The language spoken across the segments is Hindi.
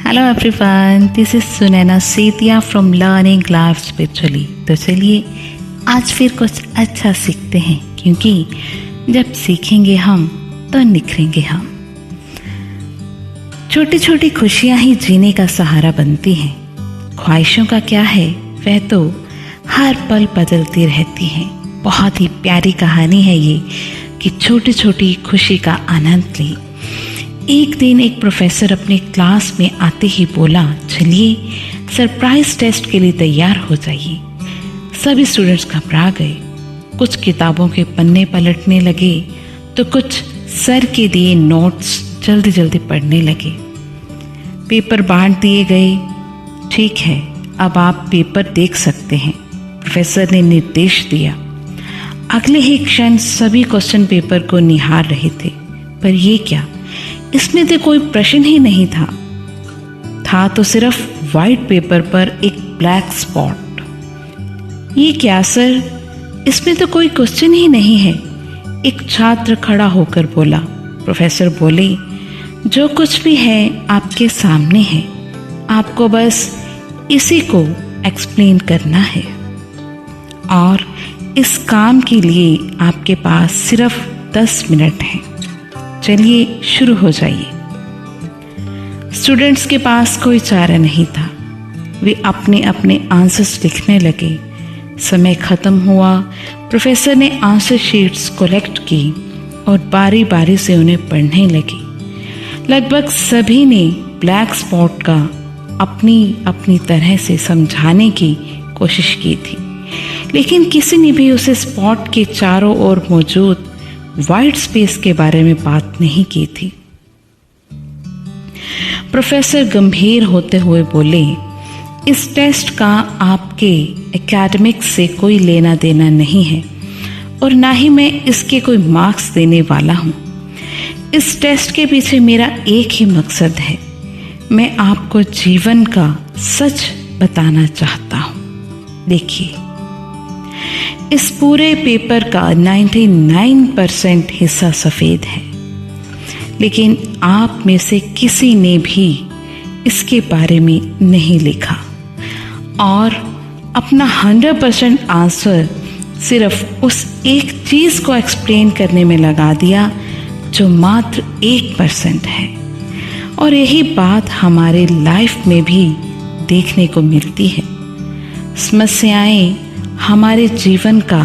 Hello everyone, this is Sunaina Setia from learning life spiritually. तो चलिए आज फिर कुछ अच्छा सीखते हैं, क्योंकि जब सीखेंगे हम तो निखरेंगे हम। छोटी छोटी खुशियां ही जीने का सहारा बनती हैं। ख्वाहिशों का क्या है, वह तो हर पल बदलती रहती हैं। बहुत ही प्यारी कहानी है ये कि छोटी छोटी खुशी का आनंद लें। एक दिन एक प्रोफेसर अपने क्लास में आते ही बोला, चलिए सरप्राइज टेस्ट के लिए तैयार हो जाइए। सभी स्टूडेंट्स घबरा गए। कुछ किताबों के पन्ने पलटने लगे तो कुछ सर के दिए नोट्स जल्दी जल्दी पढ़ने लगे। पेपर बांट दिए गए। ठीक है, अब आप पेपर देख सकते हैं, प्रोफेसर ने निर्देश दिया। अगले ही क्षण सभी क्वेश्चन पेपर को निहार रहे थे। पर ये क्या, इसमें तो कोई प्रश्न ही नहीं था तो सिर्फ वाइट पेपर पर एक ब्लैक स्पॉट। ये क्या सर, इसमें तो कोई क्वेश्चन ही नहीं है, एक छात्र खड़ा होकर बोला। प्रोफेसर बोले, जो कुछ भी है आपके सामने है, आपको बस इसी को एक्सप्लेन करना है और इस काम के लिए आपके पास सिर्फ 10 मिनट हैं। चलिए शुरू हो जाइए। स्टूडेंट्स के पास कोई चारा नहीं था। वे अपने अपने आंसर्स लिखने लगे। समय खत्म हुआ। प्रोफेसर ने आंसर शीट्स कलेक्ट की और बारी बारी से उन्हें पढ़ने लगी। लगभग सभी ने ब्लैक स्पॉट का अपनी अपनी तरह से समझाने की कोशिश की थी, लेकिन किसी ने भी उसे स्पॉट के चारों ओर मौजूद वाइट स्पेस के बारे में बात नहीं की थी। प्रोफेसर गंभीर होते हुए बोले, इस टेस्ट का आपके एकेडमिक्स से कोई लेना देना नहीं है और ना ही मैं इसके कोई मार्क्स देने वाला हूँ। इस टेस्ट के पीछे मेरा एक ही मकसद है, मैं आपको जीवन का सच बताना चाहता हूँ। देखिए, इस पूरे पेपर का 99% हिस्सा सफ़ेद है, लेकिन आप में से किसी ने भी इसके बारे में नहीं लिखा और अपना 100% आंसर सिर्फ उस एक चीज़ को एक्सप्लेन करने में लगा दिया जो मात्र 1% है। और यही बात हमारे लाइफ में भी देखने को मिलती है। समस्याएं हमारे जीवन का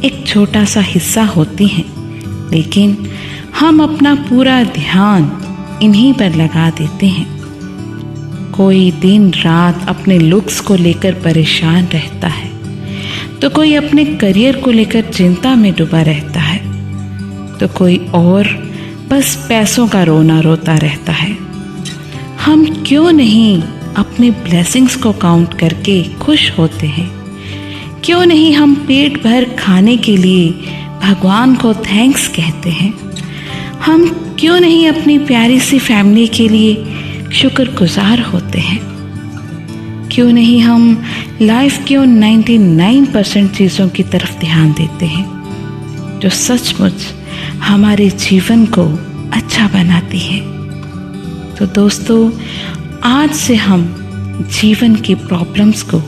एक छोटा सा हिस्सा होती हैं, लेकिन हम अपना पूरा ध्यान इन्हीं पर लगा देते हैं। कोई दिन रात अपने लुक्स को लेकर परेशान रहता है, तो कोई अपने करियर को लेकर चिंता में डूबा रहता है, तो कोई और बस पैसों का रोना रोता रहता है। हम क्यों नहीं अपने ब्लेसिंग्स को काउंट करके खुश होते हैं? क्यों नहीं हम पेट भर खाने के लिए भगवान को थैंक्स कहते हैं? हम क्यों नहीं अपनी प्यारी सी फैमिली के लिए शुक्रगुजार होते हैं? क्यों नहीं हम लाइफ के उन 99% चीज़ों की तरफ ध्यान देते हैं जो सचमुच हमारे जीवन को अच्छा बनाती है? तो दोस्तों, आज से हम जीवन की प्रॉब्लम्स को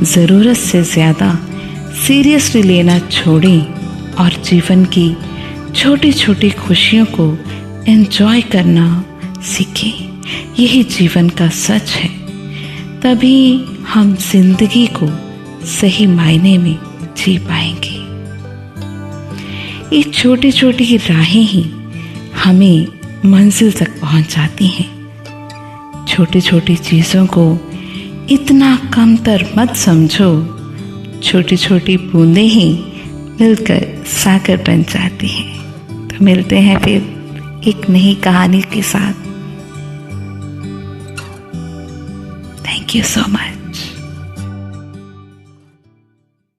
ज़रूरत से ज़्यादा सीरियसली लेना छोड़ें और जीवन की छोटी छोटी खुशियों को एंजॉय करना सीखें। यही जीवन का सच है। तभी हम जिंदगी को सही मायने में जी पाएंगे। ये छोटी छोटी राहें ही हमें मंजिल तक पहुंचाती हैं। छोटी छोटी चीज़ों को इतना कमतर मत समझो। छोटी छोटी बूंदें ही मिलकर सागर बन जाती हैं। तो मिलते हैं फिर एक नई कहानी के साथ। Thank you so much.